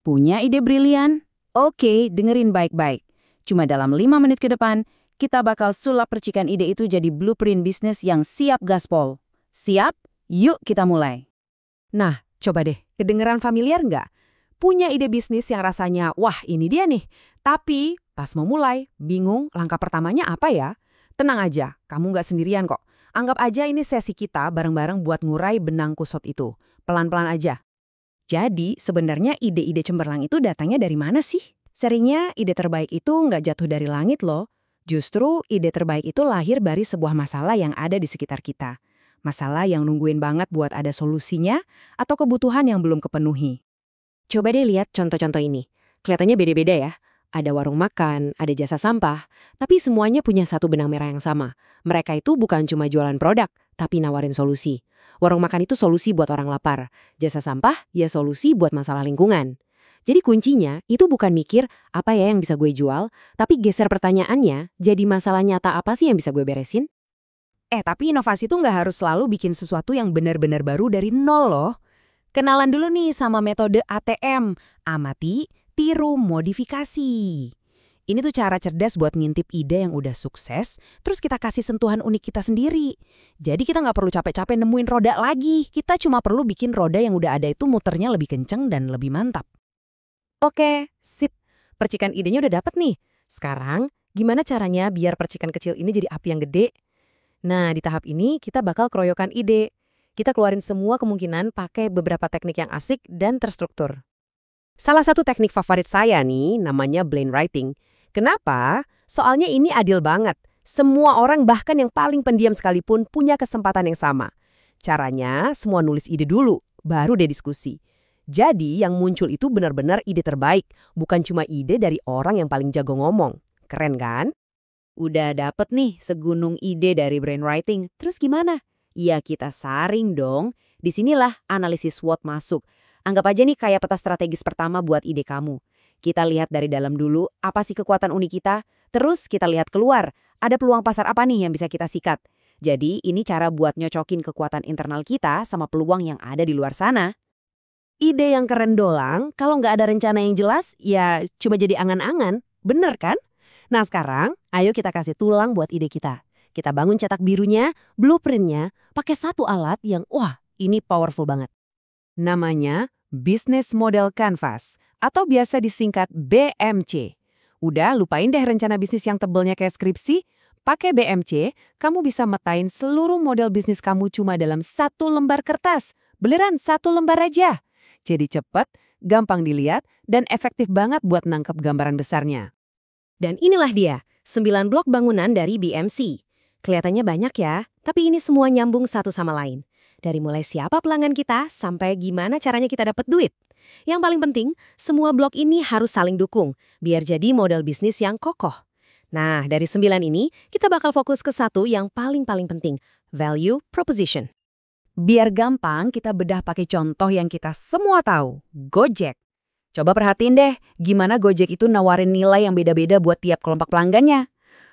Punya ide brilian? Oke, dengerin baik-baik. Cuma dalam 5 menit ke depan, kita bakal sulap percikan ide itu jadi blueprint bisnis yang siap gaspol. Siap? Yuk kita mulai. Nah, coba deh, kedengeran familiar nggak? Punya ide bisnis yang rasanya, wah ini dia nih. Tapi pas mau mulai, bingung langkah pertamanya apa ya? Tenang aja, kamu nggak sendirian kok. Anggap aja ini sesi kita bareng-bareng buat ngurai benang kusut itu. Pelan-pelan aja. Jadi, sebenarnya ide-ide cemerlang itu datangnya dari mana sih? Seringnya ide terbaik itu nggak jatuh dari langit loh. Justru ide terbaik itu lahir dari sebuah masalah yang ada di sekitar kita. Masalah yang nungguin banget buat ada solusinya atau kebutuhan yang belum kepenuhi. Coba deh lihat contoh-contoh ini. Kelihatannya beda-beda ya. Ada warung makan, ada jasa sampah, tapi semuanya punya satu benang merah yang sama. Mereka itu bukan cuma jualan produk, tapi nawarin solusi. Warung makan itu solusi buat orang lapar. Jasa sampah, ya solusi buat masalah lingkungan. Jadi kuncinya itu bukan mikir apa ya yang bisa gue jual, tapi geser pertanyaannya jadi masalah nyata apa sih yang bisa gue beresin? Tapi inovasi tuh nggak harus selalu bikin sesuatu yang benar-benar baru dari nol loh. Kenalan dulu nih sama metode ATM, amati, tiru, modifikasi. Ini tuh cara cerdas buat ngintip ide yang udah sukses, terus kita kasih sentuhan unik kita sendiri. Jadi kita nggak perlu capek-capek nemuin roda lagi, kita cuma perlu bikin roda yang udah ada itu muternya lebih kenceng dan lebih mantap. Oke, sip. Percikan idenya udah dapet nih. Sekarang, gimana caranya biar percikan kecil ini jadi api yang gede? Nah, di tahap ini kita bakal keroyokan ide. Kita keluarin semua kemungkinan pakai beberapa teknik yang asik dan terstruktur. Salah satu teknik favorit saya nih namanya brainwriting. Kenapa? Soalnya ini adil banget. Semua orang bahkan yang paling pendiam sekalipun punya kesempatan yang sama. Caranya semua nulis ide dulu, baru deh diskusi. Jadi yang muncul itu benar-benar ide terbaik, bukan cuma ide dari orang yang paling jago ngomong. Keren kan? Udah dapet nih segunung ide dari brainwriting, terus gimana? Ya kita saring dong. Disinilah analisis SWOT masuk. Anggap aja nih kayak peta strategis pertama buat ide kamu. Kita lihat dari dalam dulu, apa sih kekuatan unik kita? Terus kita lihat keluar, ada peluang pasar apa nih yang bisa kita sikat? Jadi ini cara buat nyocokin kekuatan internal kita sama peluang yang ada di luar sana. Ide yang keren doang, kalau nggak ada rencana yang jelas, ya cuma jadi angan-angan. Bener kan? Nah sekarang, ayo kita kasih tulang buat ide kita. Kita bangun cetak birunya, blueprintnya, pakai satu alat yang, wah, ini powerful banget. Namanya Business Model Canvas, atau biasa disingkat BMC. Udah lupain deh rencana bisnis yang tebelnya kayak skripsi. Pakai BMC, kamu bisa metain seluruh model bisnis kamu cuma dalam satu lembar kertas. Beneran satu lembar aja. Jadi cepet, gampang dilihat, dan efektif banget buat nangkep gambaran besarnya. Dan inilah dia, 9 blok bangunan dari BMC. Kelihatannya banyak ya, tapi ini semua nyambung satu sama lain. Dari mulai siapa pelanggan kita, sampai gimana caranya kita dapat duit. Yang paling penting, semua blok ini harus saling dukung, biar jadi model bisnis yang kokoh. Nah, dari 9 ini, kita bakal fokus ke satu yang paling-paling penting, value proposition. Biar gampang, kita bedah pakai contoh yang kita semua tahu, Gojek. Coba perhatiin deh, gimana Gojek itu nawarin nilai yang beda-beda buat tiap kelompok pelanggannya.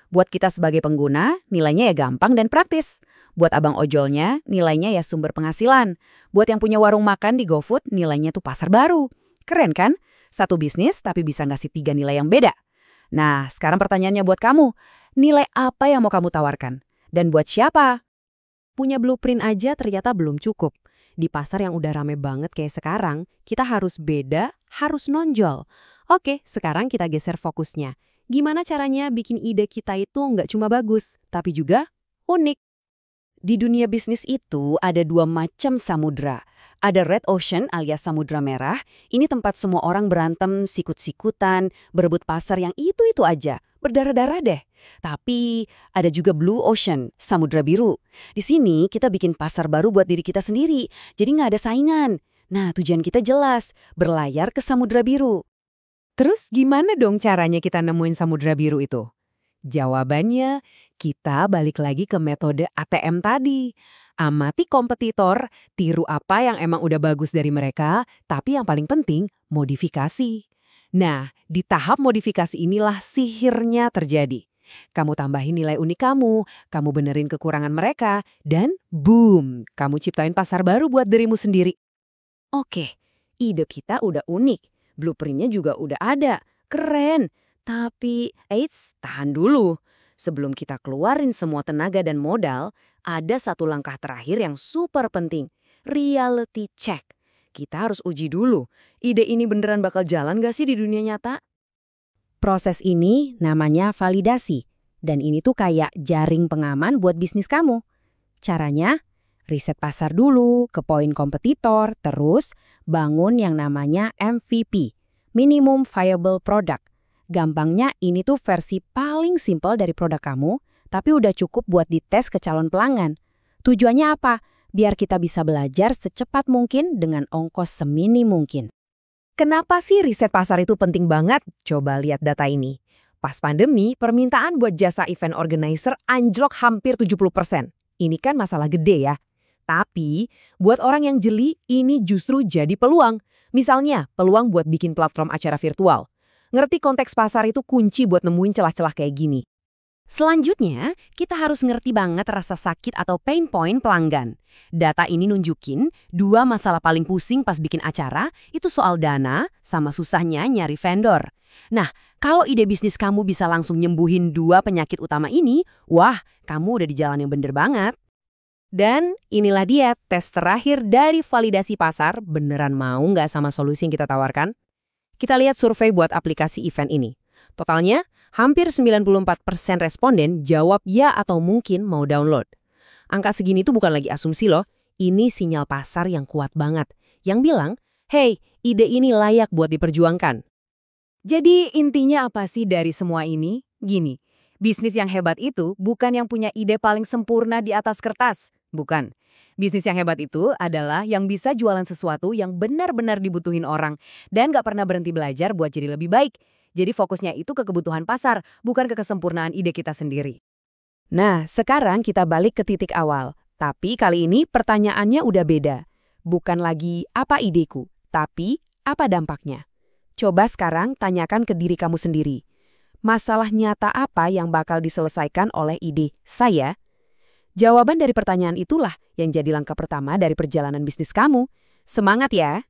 Buat kita sebagai pengguna, nilainya ya gampang dan praktis. Buat abang ojolnya, nilainya ya sumber penghasilan. Buat yang punya warung makan di GoFood, nilainya tuh pasar baru. Keren kan? Satu bisnis tapi bisa ngasih 3 nilai yang beda. Nah, sekarang pertanyaannya buat kamu. Nilai apa yang mau kamu tawarkan? Dan buat siapa? Punya blueprint aja ternyata belum cukup. Di pasar yang udah rame banget kayak sekarang, kita harus beda, harus nonjol. Oke, sekarang kita geser fokusnya. Gimana caranya bikin ide kita itu nggak cuma bagus, tapi juga unik? Di dunia bisnis itu ada 2 macam samudra. Ada Red Ocean alias Samudra Merah, ini tempat semua orang berantem, sikut-sikutan, berebut pasar yang itu-itu aja, berdarah-darah deh. Tapi ada juga Blue Ocean, Samudra Biru. Di sini kita bikin pasar baru buat diri kita sendiri, jadi nggak ada saingan. Nah, tujuan kita jelas, berlayar ke Samudra Biru. Terus gimana dong caranya kita nemuin Samudra Biru itu? Jawabannya, kita balik lagi ke metode ATM tadi. Amati kompetitor, tiru apa yang emang udah bagus dari mereka, tapi yang paling penting, modifikasi. Nah, di tahap modifikasi inilah sihirnya terjadi. Kamu tambahin nilai unik kamu benerin kekurangan mereka, dan boom, kamu ciptain pasar baru buat dirimu sendiri. Oke, ide kita udah unik. Blueprintnya juga udah ada. Keren. Tapi, eits, tahan dulu. Sebelum kita keluarin semua tenaga dan modal, ada satu langkah terakhir yang super penting. Reality check. Kita harus uji dulu. Ide ini beneran bakal jalan gak sih di dunia nyata? Proses ini namanya validasi. Dan ini tuh kayak jaring pengaman buat bisnis kamu. Caranya, riset pasar dulu, ke poin kompetitor, terus bangun yang namanya MVP, Minimum Viable Product. Gampangnya ini tuh versi paling simpel dari produk kamu, tapi udah cukup buat dites ke calon pelanggan. Tujuannya apa? Biar kita bisa belajar secepat mungkin dengan ongkos semini mungkin. Kenapa sih riset pasar itu penting banget? Coba lihat data ini. Pas pandemi, permintaan buat jasa event organizer anjlok hampir 70%. Ini kan masalah gede ya. Tapi, buat orang yang jeli, ini justru jadi peluang. Misalnya, peluang buat bikin platform acara virtual. Ngerti konteks pasar itu kunci buat nemuin celah-celah kayak gini. Selanjutnya, kita harus ngerti banget rasa sakit atau pain point pelanggan. Data ini nunjukin 2 masalah paling pusing pas bikin acara itu soal dana sama susahnya nyari vendor. Nah, kalau ide bisnis kamu bisa langsung nyembuhin 2 penyakit utama ini, wah, kamu udah di jalan yang bener banget. Dan inilah dia tes terakhir dari validasi pasar, beneran mau nggak sama solusi yang kita tawarkan? Kita lihat survei buat aplikasi event ini. Totalnya, hampir 94% responden jawab ya atau mungkin mau download. Angka segini tuh bukan lagi asumsi loh, ini sinyal pasar yang kuat banget. Yang bilang, hey, ide ini layak buat diperjuangkan. Jadi intinya apa sih dari semua ini? Gini, bisnis yang hebat itu bukan yang punya ide paling sempurna di atas kertas. Bukan. Bisnis yang hebat itu adalah yang bisa jualan sesuatu yang benar-benar dibutuhin orang dan gak pernah berhenti belajar buat jadi lebih baik. Jadi fokusnya itu ke kebutuhan pasar, bukan ke kesempurnaan ide kita sendiri. Nah, sekarang kita balik ke titik awal. Tapi kali ini pertanyaannya udah beda. Bukan lagi apa ideku, tapi apa dampaknya. Coba sekarang tanyakan ke diri kamu sendiri. Masalah nyata apa yang bakal diselesaikan oleh ide saya? Jawaban dari pertanyaan itulah yang jadi langkah pertama dari perjalanan bisnis kamu. Semangat ya!